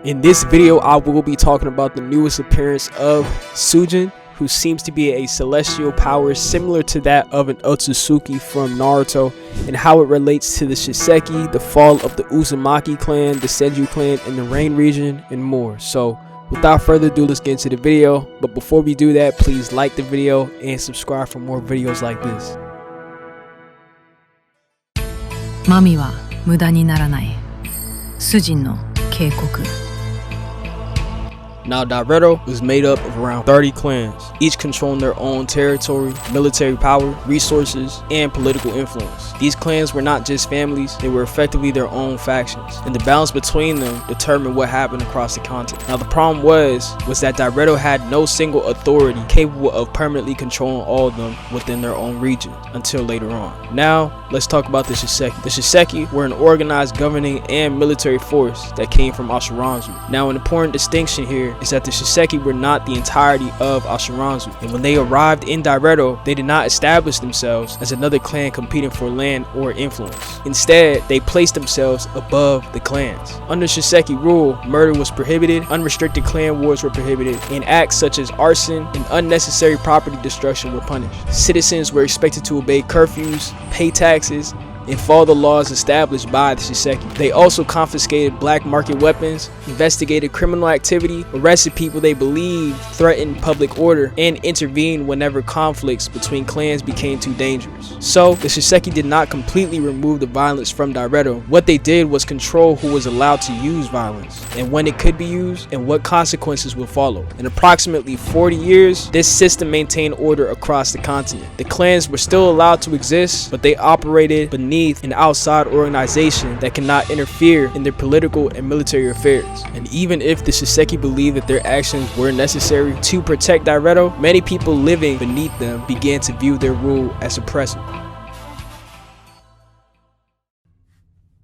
In this video, I will be talking about the newest appearance of Sujin, who seems to be a celestial power similar to that of an Otsutsuki from Naruto, and how it relates to the Shusekki, the fall of the Uzumaki clan, the Senju clan in the Rain region, and more. So without further ado, let's get into the video. But before we do that, please like the video and subscribe for more videos like this. マミは無駄にならない。スジンの警告。 Now, Naruto was made up of around 30 clans, each controlling their own territory, military power, resources, and political influence. These clans were not just families, they were effectively their own factions, and the balance between them determined what happened across the continent. Now, the problem was that Naruto had no single authority capable of permanently controlling all of them within their own region until later on. Now, let's talk about the Shusekki. The Shusekki were an organized governing and military force that came from Ashiranzu. Now, an important distinction here is that the Shusekki were not the entirety of Ashiranzu, and when they arrived in Naruto, they did not establish themselves as another clan competing for land or influence. Instead, they placed themselves above the clans. Under Shusekki rule, murder was prohibited, unrestricted clan wars were prohibited, and acts such as arson and unnecessary property destruction were punished. Citizens were expected to obey curfews, pay taxes, and follow the laws established by the Shusekki. They also confiscated black market weapons, investigated criminal activity, arrested people they believed threatened public order, and intervened whenever conflicts between clans became too dangerous. So, the Shusekki did not completely remove the violence from Naruto. What they did was control who was allowed to use violence, and when it could be used, and what consequences would follow. In approximately 40 years, this system maintained order across the continent. The clans were still allowed to exist, but they operated beneath an outside organization that cannot interfere in their political and military affairs. And even if the Shusekki believed that their actions were necessary to protect Naruto, many people living beneath them began to view their rule as oppressive.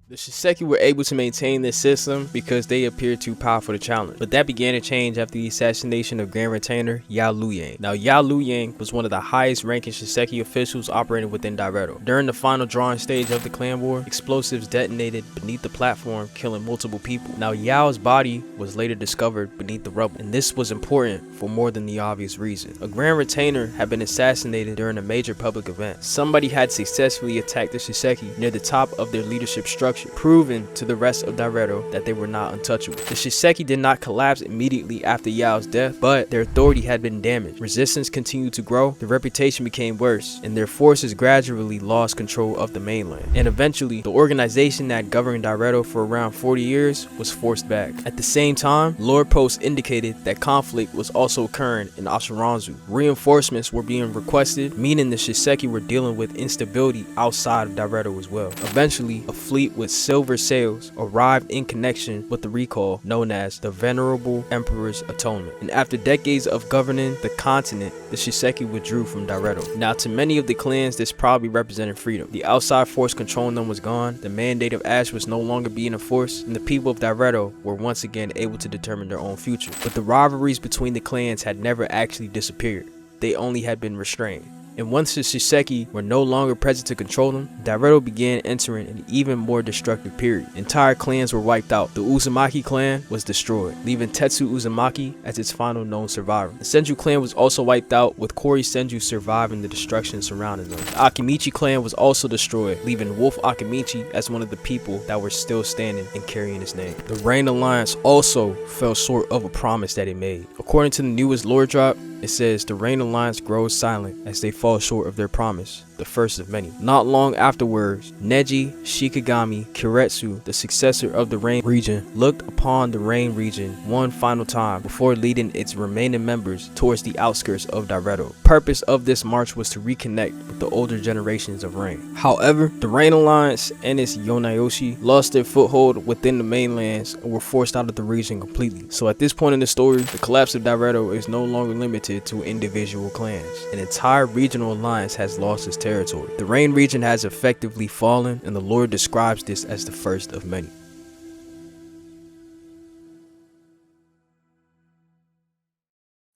The Shusekki were able to maintain this system because they appeared too powerful to challenge, but that began to change after the assassination of Grand Retainer Yao Luyang. Now, Yao Luyang was one of the highest ranking Shusekki officials operating within Naruto. During the final drawing stage of the clan war, explosives detonated beneath the platform, killing multiple people. Now, Yao's body was later discovered beneath the rubble, and this was important for more than the obvious reason. A Grand Retainer had been assassinated during a major public event. Somebody had successfully attacked the Shusekki near the top of their leadership structure, proving to the rest of Naruto that they were not untouchable. The Shusekki did not collapse immediately after Yao's death, but their authority had been damaged. Resistance continued to grow, their reputation became worse, and their forces gradually lost control of the mainland. And eventually, the organization that governed Naruto for around 40 years was forced back. At the same time, lore posts indicated that conflict was also occurring in Ashiranzu. Reinforcements were being requested, meaning the Shusekki were dealing with instability outside of Naruto as well. Eventually, a fleet with silver sails arrived in connection with the recall known as the Venerable Emperor's Atonement. And after decades of governing the continent, the Shusekki withdrew from Naruto. Now, to many of the clans, this probably represented freedom. The outside force controlling them was gone, the mandate of Ash was no longer being enforced, and the people of Naruto were once again able to determine their own future. But the rivalries between the clans had never actually disappeared. They only had been restrained. And once the Shusekki were no longer present to control them, Naruto began entering an even more destructive period. Entire clans were wiped out. The Uzumaki clan was destroyed, leaving Tetsu Uzumaki as its final known survivor. The Senju clan was also wiped out, with Kori Senju surviving the destruction surrounding them. The Akimichi clan was also destroyed, leaving Wolf Akimichi as one of the people that were still standing and carrying his name. The Rain Alliance also fell short of a promise that it made. According to the newest lore drop, it says the Rain Alliance grows silent as they fall short of their promise, the first of many. Not long afterwards, Neji Shikigami Kiretsu, the successor of the Rain region, looked upon the Rain region one final time before leading its remaining members towards the outskirts of Naruto. The purpose of this march was to reconnect with the older generations of Rain. However, the Rain Alliance and its Yonayoshi lost their foothold within the mainlands and were forced out of the region completely. So at this point in the story, the collapse of Naruto is no longer limited to individual clans. An entire regional alliance has lost its territory. The Rain region has effectively fallen, and the lore describes this as the first of many.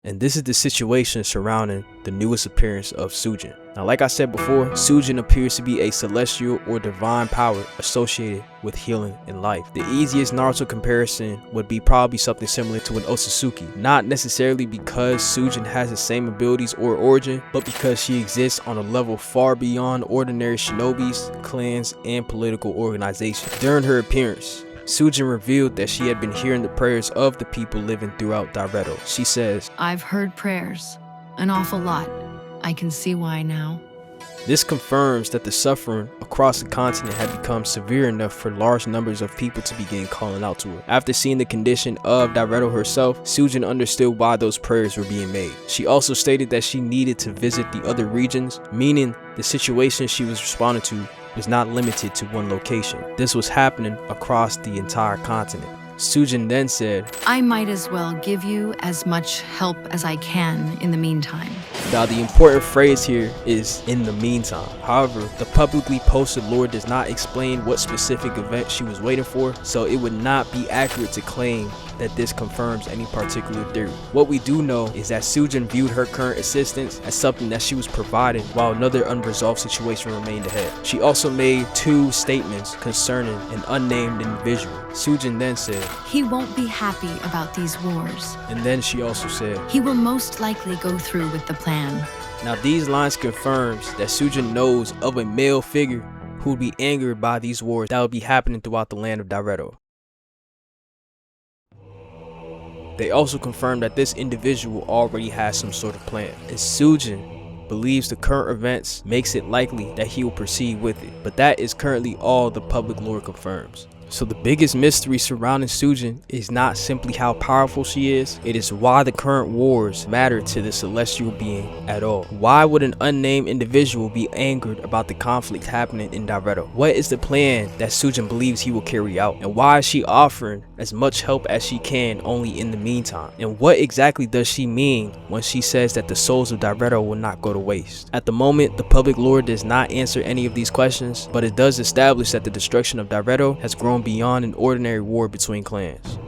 And this is the situation surrounding the newest appearance of Sujin. Now, like I said before, Sujin appears to be a celestial or divine power associated with healing and life. The easiest Naruto comparison would be probably something similar to an Otsutsuki, not necessarily because Sujin has the same abilities or origin, but because she exists on a level far beyond ordinary shinobis, clans, and political organizations. During her appearance, Sujin revealed that she had been hearing the prayers of the people living throughout Daireto. She says, I've heard prayers, an awful lot. I can see why now. This confirms that the suffering across the continent had become severe enough for large numbers of people to begin calling out to her. After seeing the condition of Daireto herself, Sujin understood why those prayers were being made. She also stated that she needed to visit the other regions, meaning the situation she was responding to was not limited to one location. This was happening across the entire continent. Sujin then said, I might as well give you as much help as I can in the meantime. Now the important phrase here is in the meantime. However, the publicly posted lore does not explain what specific event she was waiting for, so it would not be accurate to claim that this confirms any particular theory. What we do know is that Sujin viewed her current assistance as something that she was providing while another unresolved situation remained ahead. She also made 2 statements concerning an unnamed individual. Sujin then said, He won't be happy about these wars. And then she also said, He will most likely go through with the plan. Now these lines confirms that Sujin knows of a male figure who would be angered by these wars that would be happening throughout the land of Daireto. They also confirmed that this individual already has some sort of plan, and Sujin believes the current events makes it likely that he will proceed with it, but that is currently all the public lore confirms. So the biggest mystery surrounding Sujin is not simply how powerful she is, it is why the current wars matter to the celestial being at all. Why would an unnamed individual be angered about the conflict happening in Daireto? What is the plan that Sujin believes he will carry out? And why is she offering as much help as she can only in the meantime? And what exactly does she mean when she says that the souls of Daireto will not go to waste? At the moment, the public lore does not answer any of these questions, but it does establish that the destruction of Daireto has grown beyond an ordinary war between clans.